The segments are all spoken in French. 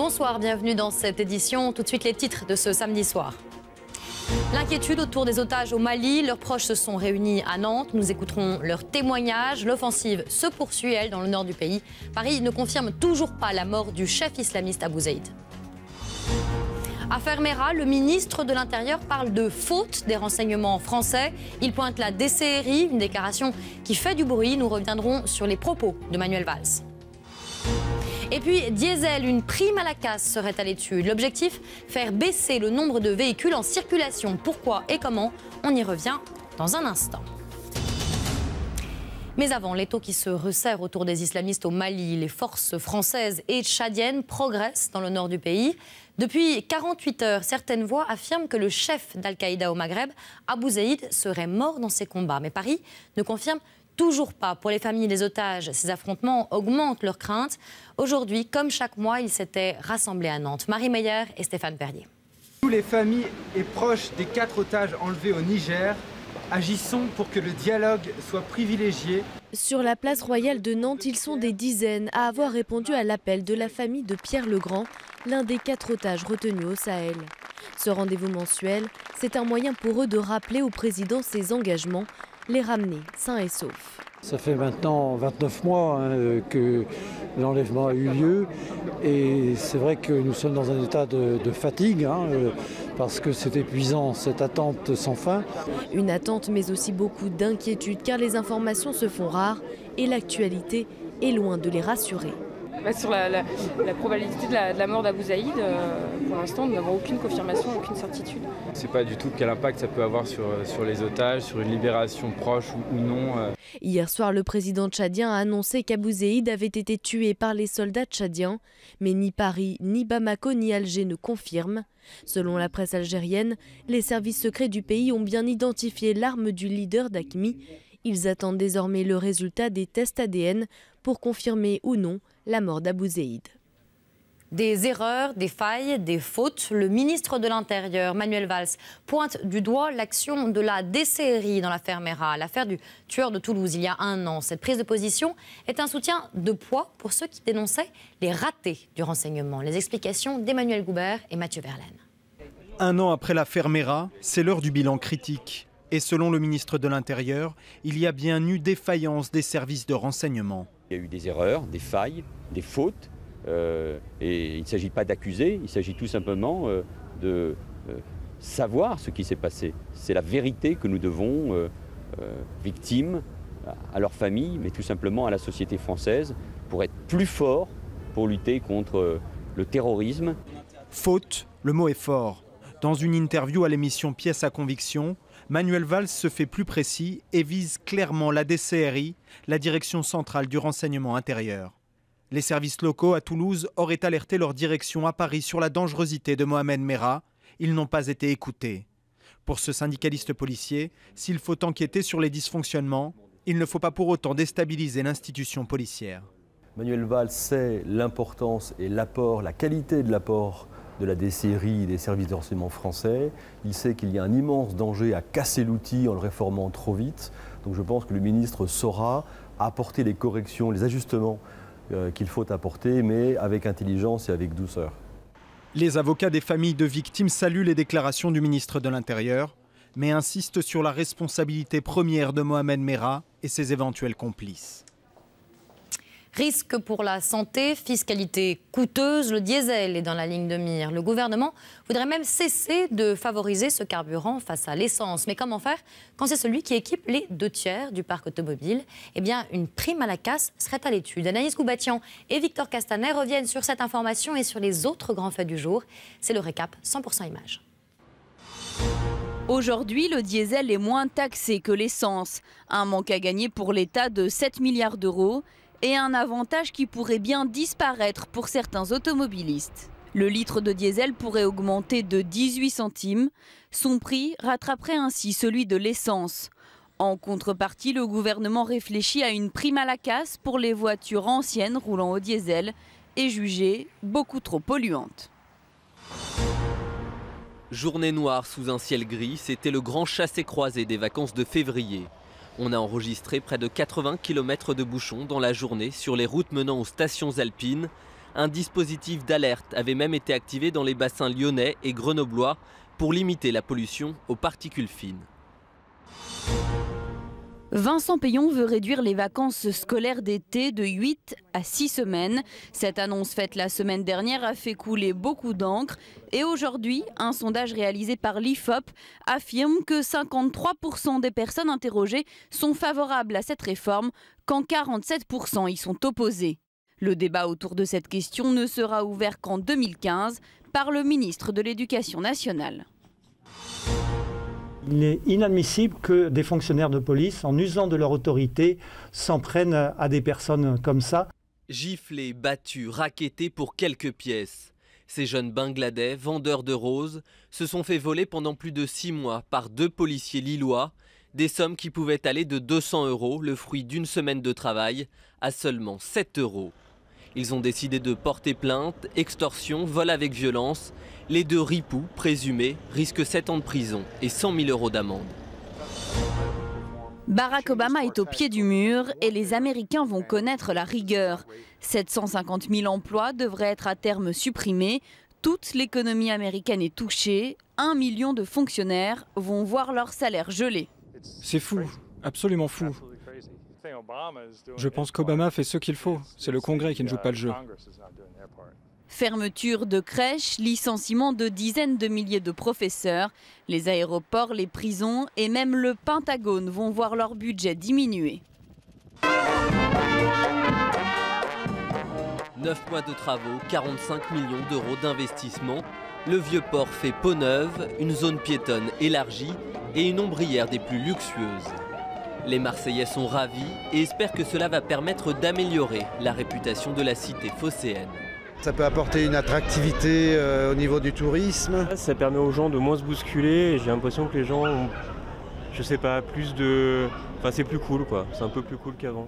Bonsoir, bienvenue dans cette édition. Tout de suite les titres de ce samedi soir. L'inquiétude autour des otages au Mali, leurs proches se sont réunis à Nantes. Nous écouterons leurs témoignages. L'offensive se poursuit, elle, dans le nord du pays. Paris ne confirme toujours pas la mort du chef islamiste Abou Zeid. Affaire Mera, le ministre de l'Intérieur parle de faute des renseignements français. Il pointe la DCRI, une déclaration qui fait du bruit. Nous reviendrons sur les propos de Manuel Valls. Et puis, diesel, une prime à la casse serait à l'étude. L'objectif, faire baisser le nombre de véhicules en circulation. Pourquoi et comment? On y revient dans un instant. Mais avant, l'étau qui se resserre autour des islamistes au Mali, les forces françaises et tchadiennes progressent dans le nord du pays. Depuis 48 heures, certaines voix affirment que le chef d'Al-Qaïda au Maghreb, Abou Zeid, serait mort dans ces combats. Mais Paris ne confirme toujours pas. Pour les familles des otages, ces affrontements augmentent leurs craintes. Aujourd'hui, comme chaque mois, ils s'étaient rassemblés à Nantes. Marie Meyer et Stéphane Perrier. Tous les familles et proches des 4 otages enlevés au Niger, agissons pour que le dialogue soit privilégié. Sur la place royale de Nantes, ils sont des dizaines à avoir répondu à l'appel de la famille de Pierre Legrand, l'un des 4 otages retenus au Sahel. Ce rendez-vous mensuel, c'est un moyen pour eux de rappeler au président ses engagements, les ramener sains et saufs. Ça fait maintenant 29 mois que l'enlèvement a eu lieu et c'est vrai que nous sommes dans un état de fatigue parce que c'est épuisant, cette attente sans fin. Une attente mais aussi beaucoup d'inquiétude car les informations se font rares et l'actualité est loin de les rassurer. Sur la probabilité de la mort d'Abou Zeid, pour l'instant, nous n'avons aucune confirmation, aucune certitude. On ne sait pas du tout quel impact ça peut avoir sur les otages, sur une libération proche ou non. Hier soir, le président tchadien a annoncé qu'Abou Zeid avait été tué par les soldats tchadiens, mais ni Paris, ni Bamako, ni Alger ne confirment. Selon la presse algérienne, les services secrets du pays ont bien identifié l'arme du leader d'AQMI. Ils attendent désormais le résultat des tests ADN pour confirmer ou non la mort d'Abou Zeid. Des erreurs, des failles, des fautes. Le ministre de l'Intérieur, Manuel Valls, pointe du doigt l'action de la DCRI dans l'affaire Mera, l'affaire du tueur de Toulouse il y a 1 an. Cette prise de position est un soutien de poids pour ceux qui dénonçaient les ratés du renseignement. Les explications d'Emmanuel Goubert et Mathieu Verlaine. 1 an après l'affaire Mera, c'est l'heure du bilan critique. Et selon le ministre de l'Intérieur, il y a bien eu défaillance des services de renseignement. Il y a eu des erreurs, des failles, des fautes. Et il ne s'agit pas d'accuser, il s'agit tout simplement de savoir ce qui s'est passé. C'est la vérité que nous devons, victimes, à leurs familles, mais tout simplement à la société française, pour être plus forts, pour lutter contre le terrorisme. Faute, le mot est fort. Dans une interview à l'émission Pièce à conviction, Manuel Valls se fait plus précis et vise clairement la DCRI, la Direction centrale du renseignement intérieur. Les services locaux à Toulouse auraient alerté leur direction à Paris sur la dangerosité de Mohamed Mera. Ils n'ont pas été écoutés. Pour ce syndicaliste policier, s'il faut enquêter sur les dysfonctionnements, il ne faut pas pour autant déstabiliser l'institution policière. Manuel Valls sait l'importance et l'apport, la qualité de l'apport de la DCRI et des services de renseignement français. Il sait qu'il y a un immense danger à casser l'outil en le réformant trop vite. Donc je pense que le ministre saura apporter les corrections, les ajustements qu'il faut apporter, mais avec intelligence et avec douceur. Les avocats des familles de victimes saluent les déclarations du ministre de l'Intérieur, mais insistent sur la responsabilité première de Mohamed Mera et ses éventuels complices. Risque pour la santé, fiscalité coûteuse, le diesel est dans la ligne de mire. Le gouvernement voudrait même cesser de favoriser ce carburant face à l'essence. Mais comment faire quand c'est celui qui équipe les 2/3 du parc automobile? Eh bien, une prime à la casse serait à l'étude. Anaïs Goubatian et Victor Castanet reviennent sur cette information et sur les autres grands faits du jour. C'est le récap 100% images. Aujourd'hui, le diesel est moins taxé que l'essence. Un manque à gagner pour l'État de 7 milliards d'euros. Et un avantage qui pourrait bien disparaître pour certains automobilistes. Le litre de diesel pourrait augmenter de 18 centimes. Son prix rattraperait ainsi celui de l'essence. En contrepartie, le gouvernement réfléchit à une prime à la casse pour les voitures anciennes roulant au diesel et jugées beaucoup trop polluantes. Journée noire sous un ciel gris, c'était le grand chassé-croisé des vacances de février. On a enregistré près de 80 km de bouchons dans la journée sur les routes menant aux stations alpines. Un dispositif d'alerte avait même été activé dans les bassins lyonnais et grenoblois pour limiter la pollution aux particules fines. Vincent Payon veut réduire les vacances scolaires d'été de 8 à 6 semaines. Cette annonce faite la semaine dernière a fait couler beaucoup d'encre. Et aujourd'hui, un sondage réalisé par l'IFOP affirme que 53% des personnes interrogées sont favorables à cette réforme, quand 47% y sont opposés. Le débat autour de cette question ne sera ouvert qu'en 2015 par le ministre de l'Éducation nationale. Il est inadmissible que des fonctionnaires de police, en usant de leur autorité, s'en prennent à des personnes comme ça. Giflés, battus, rackettés pour quelques pièces. Ces jeunes Bangladais, vendeurs de roses, se sont fait voler pendant plus de 6 mois par 2 policiers lillois, des sommes qui pouvaient aller de 200 €, le fruit d'une semaine de travail, à seulement 7 €. Ils ont décidé de porter plainte, extorsion, vol avec violence. Les 2 ripoux présumés risquent 7 ans de prison et 100 000 € d'amende. Barack Obama est au pied du mur et les Américains vont connaître la rigueur. 750 000 emplois devraient être à terme supprimés. Toute l'économie américaine est touchée. 1 million de fonctionnaires vont voir leur salaire gelé. C'est fou, absolument fou. Je pense qu'Obama fait ce qu'il faut. C'est le Congrès qui ne joue pas le jeu. Fermeture de crèches, licenciement de dizaines de milliers de professeurs. Les aéroports, les prisons et même le Pentagone vont voir leur budget diminuer. 9 mois de travaux, 45 millions d'euros d'investissement. Le vieux port fait peau neuve, une zone piétonne élargie et une ombrière des plus luxueuses. Les Marseillais sont ravis et espèrent que cela va permettre d'améliorer la réputation de la cité phocéenne. Ça peut apporter une attractivité au niveau du tourisme. Ça permet aux gens de moins se bousculer et j'ai l'impression que les gens ont, je sais pas, plus de... Enfin c'est plus cool quoi, c'est un peu plus cool qu'avant.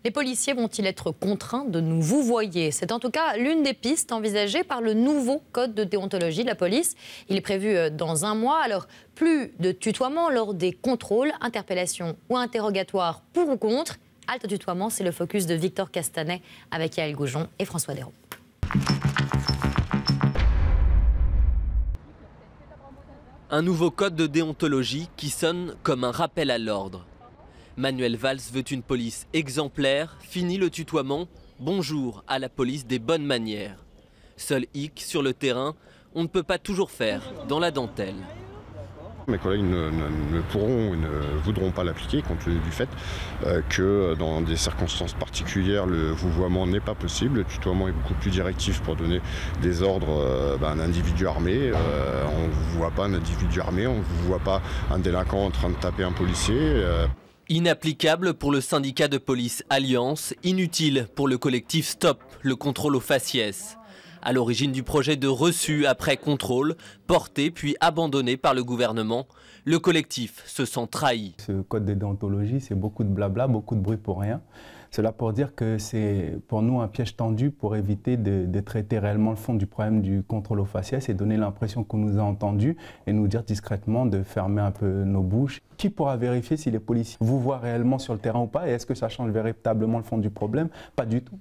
Les policiers vont-ils être contraints de nous vouvoyer? C'est en tout cas l'une des pistes envisagées par le nouveau code de déontologie de la police. Il est prévu dans 1 mois, alors plus de tutoiement lors des contrôles, interpellations ou interrogatoires pour ou contre. Halte tutoiement, c'est le focus de Victor Castanet avec Yael Goujon et François Desraux. Un nouveau code de déontologie qui sonne comme un rappel à l'ordre. Manuel Valls veut une police exemplaire, fini le tutoiement, bonjour à la police des bonnes manières. Seul hic, sur le terrain, on ne peut pas toujours faire dans la dentelle. Mes collègues ne pourront ou ne voudront pas l'appliquer compte tenu du fait que dans des circonstances particulières, le vouvoiement n'est pas possible. Le tutoiement est beaucoup plus directif pour donner des ordres à un individu armé. On ne voit pas un individu armé, on ne voit pas un délinquant en train de taper un policier. Inapplicable pour le syndicat de police Alliance, inutile pour le collectif Stop, le contrôle aux faciès. À l'origine du projet de reçu après contrôle, porté puis abandonné par le gouvernement, le collectif se sent trahi. Ce code de déontologie, c'est beaucoup de blabla, beaucoup de bruit pour rien. Cela pour dire que c'est pour nous un piège tendu pour éviter de traiter réellement le fond du problème du contrôle aux faciès et donner l'impression qu'on nous a entendus et nous dire discrètement de fermer un peu nos bouches. Qui pourra vérifier si les policiers vous voient réellement sur le terrain ou pas et est-ce que ça change véritablement le fond du problème? Pas du tout.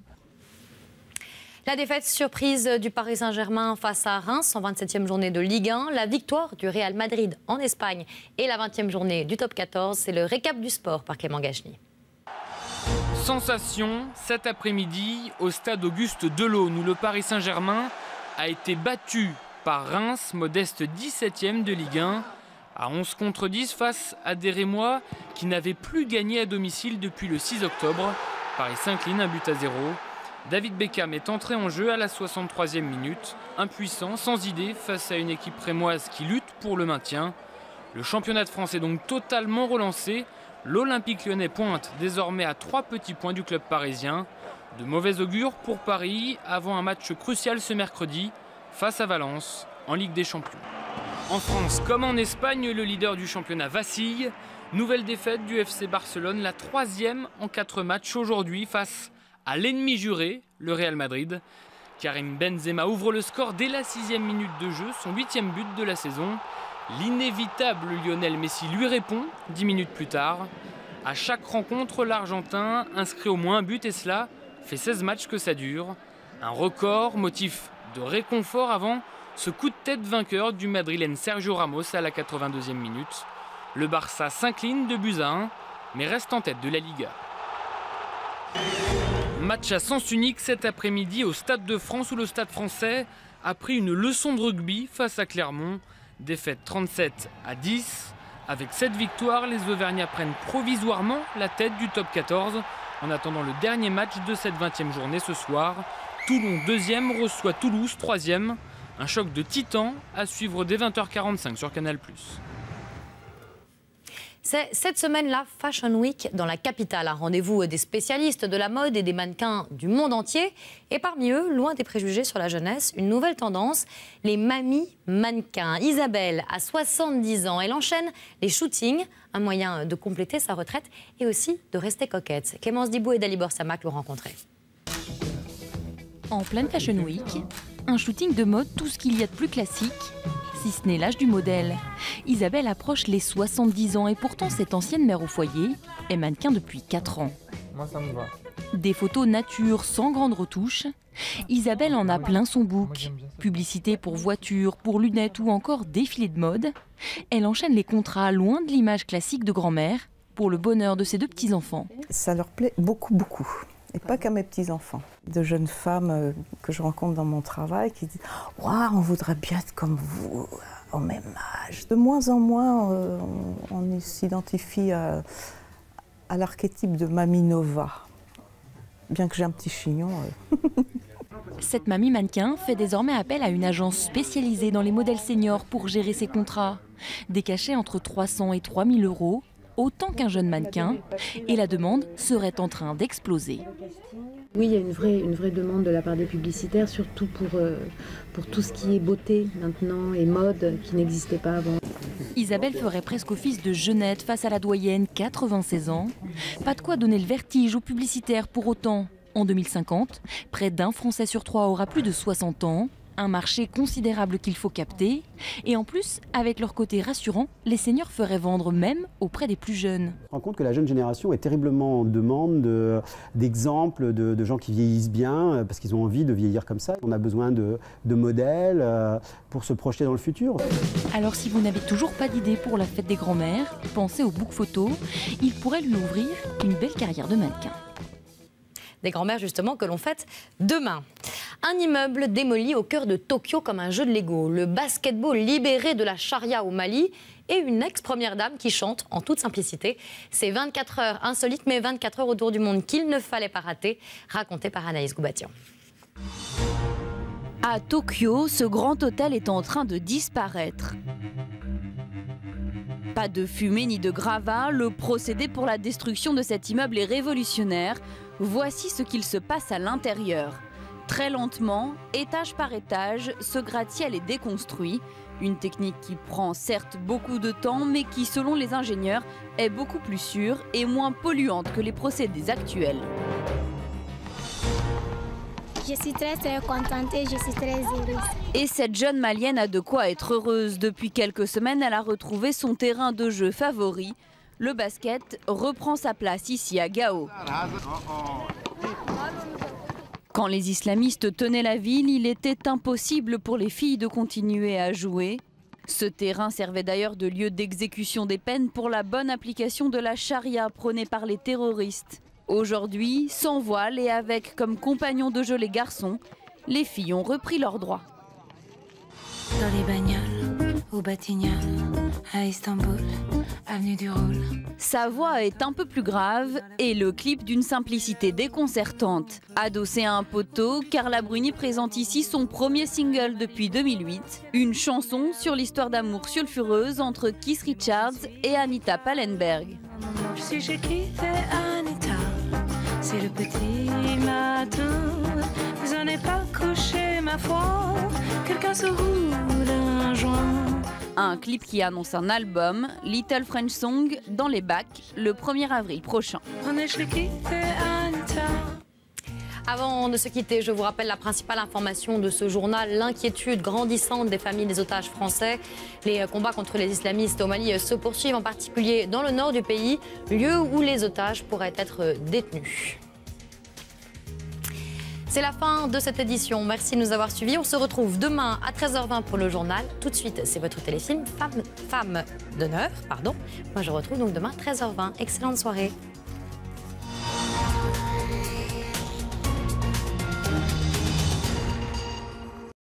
La défaite surprise du Paris Saint-Germain face à Reims en 27e journée de Ligue 1, la victoire du Real Madrid en Espagne et la 20e journée du Top 14, c'est le récap du sport par Clément Gachny. Sensation cet après-midi au stade Auguste Delaune où le Paris Saint-Germain a été battu par Reims, modeste 17e de Ligue 1, à 11 contre 10 face à des Rémois qui n'avaient plus gagné à domicile depuis le 6 octobre. Paris s'incline 1-0. David Beckham est entré en jeu à la 63e minute, impuissant, sans idée face à une équipe rémoise qui lutte pour le maintien. Le championnat de France est donc totalement relancé. L'Olympique lyonnais pointe désormais à 3 petits points du club parisien. De mauvais augure pour Paris avant un match crucial ce mercredi face à Valence en Ligue des Champions. En France comme en Espagne, le leader du championnat vacille. Nouvelle défaite du FC Barcelone, la 3e en 4 matchs aujourd'hui face à l'ennemi juré, le Real Madrid. Karim Benzema ouvre le score dès la 6e minute de jeu, son 8e but de la saison. L'inévitable Lionel Messi lui répond 10 minutes plus tard. À chaque rencontre, l'Argentin inscrit au moins un but et cela fait 16 matchs que ça dure. Un record, motif de réconfort avant ce coup de tête vainqueur du Madrilène Sergio Ramos à la 82e minute. Le Barça s'incline de 2-1, mais reste en tête de la Liga. Match à sens unique cet après-midi au Stade de France où le Stade français a pris une leçon de rugby face à Clermont. Défaite 37-10. Avec cette victoire, les Auvergnats prennent provisoirement la tête du top 14 en attendant le dernier match de cette 20e journée ce soir. Toulon 2e reçoit Toulouse 3e. Un choc de titans à suivre dès 20h45 sur Canal+. C'est cette semaine la Fashion Week dans la capitale, un rendez-vous des spécialistes de la mode et des mannequins du monde entier. Et parmi eux, loin des préjugés sur la jeunesse, une nouvelle tendance, les mamies mannequins. Isabelle a 70 ans, elle enchaîne les shootings, un moyen de compléter sa retraite et aussi de rester coquette. Clémence Dibou et Dalibor Samak l'ont rencontrée. En pleine Fashion Week, un shooting de mode, tout ce qu'il y a de plus classique, si ce n'est l'âge du modèle. Isabelle approche les 70 ans et pourtant cette ancienne mère au foyer est mannequin depuis 4 ans. Moi, ça me va. Des photos nature sans grande retouche. Isabelle en a plein son book. Publicité pour voitures, pour lunettes ou encore défilé de mode. Elle enchaîne les contrats loin de l'image classique de grand-mère pour le bonheur de ses 2 petits-enfants. Ça leur plaît beaucoup, beaucoup. Et pas qu'à mes petits-enfants. De jeunes femmes que je rencontre dans mon travail qui disent « Waouh, on voudrait bien être comme vous, au même âge ». De moins en moins, on s'identifie à l'archétype de Mamie Nova. Bien que j'ai un petit chignon. Cette mamie mannequin fait désormais appel à une agence spécialisée dans les modèles seniors pour gérer ses contrats. Des cachets entre 300 et 3000 euros. Autant qu'un jeune mannequin, et la demande serait en train d'exploser. Oui, il y a une vraie demande de la part des publicitaires, surtout pour tout ce qui est beauté maintenant et mode qui n'existait pas avant. Isabelle ferait presque office de jeunette face à la doyenne, 96 ans. Pas de quoi donner le vertige aux publicitaires pour autant. En 2050, près d'un Français sur 3 aura plus de 60 ans. Un marché considérable qu'il faut capter. Et en plus, avec leur côté rassurant, les seniors feraient vendre même auprès des plus jeunes. On se rend compte que la jeune génération est terriblement en demande d'exemples de gens qui vieillissent bien, parce qu'ils ont envie de vieillir comme ça. On a besoin de modèles pour se projeter dans le futur. Alors si vous n'avez toujours pas d'idée pour la fête des grands-mères, pensez au book photo. Il pourrait lui ouvrir une belle carrière de mannequin. Des grands-mères justement que l'on fête demain. Un immeuble démoli au cœur de Tokyo comme un jeu de Lego. Le basketball libéré de la charia au Mali et une ex-première dame qui chante en toute simplicité. C'est 24 heures insolites mais 24 heures autour du monde qu'il ne fallait pas rater. Raconté par Anaïs Goubatian. À Tokyo, ce grand hôtel est en train de disparaître. Pas de fumée ni de gravats, le procédé pour la destruction de cet immeuble est révolutionnaire. Voici ce qu'il se passe à l'intérieur. Très lentement, étage par étage, ce gratte-ciel est déconstruit. Une technique qui prend certes beaucoup de temps, mais qui, selon les ingénieurs, est beaucoup plus sûre et moins polluante que les procédés actuels. Je suis très contente et je suis très heureuse. Et cette jeune Malienne a de quoi être heureuse. Depuis quelques semaines, elle a retrouvé son terrain de jeu favori. Le basket reprend sa place ici à Gao. Quand les islamistes tenaient la ville, il était impossible pour les filles de continuer à jouer. Ce terrain servait d'ailleurs de lieu d'exécution des peines pour la bonne application de la charia prônée par les terroristes. Aujourd'hui, sans voile et avec comme compagnons de jeu les garçons, les filles ont repris leurs droits. Dans les bagnoles, au Batignolles, à Istanbul, avenue du Roule. Sa voix est un peu plus grave et le clip d'une simplicité déconcertante. Adossé à un poteau, Carla Bruni présente ici son premier single depuis 2008. Une chanson sur l'histoire d'amour sulfureuse entre Keith Richards et Anita Pallenberg. Si j'ai quitté Anita, c'est le petit matin. Vous n'en avez pas couché ma foi, quelqu'un se roule un joint. Un clip qui annonce un album, Little French Song, dans les bacs, le 1er avril prochain. Avant de se quitter, je vous rappelle la principale information de ce journal, l'inquiétude grandissante des familles des otages français. Les combats contre les islamistes au Mali se poursuivent, en particulier dans le nord du pays, lieu où les otages pourraient être détenus. C'est la fin de cette édition. Merci de nous avoir suivis. On se retrouve demain à 13h20 pour le journal. Tout de suite, c'est votre téléfilm Femme d'honneur. Moi, je retrouve donc demain à 13h20. Excellente soirée.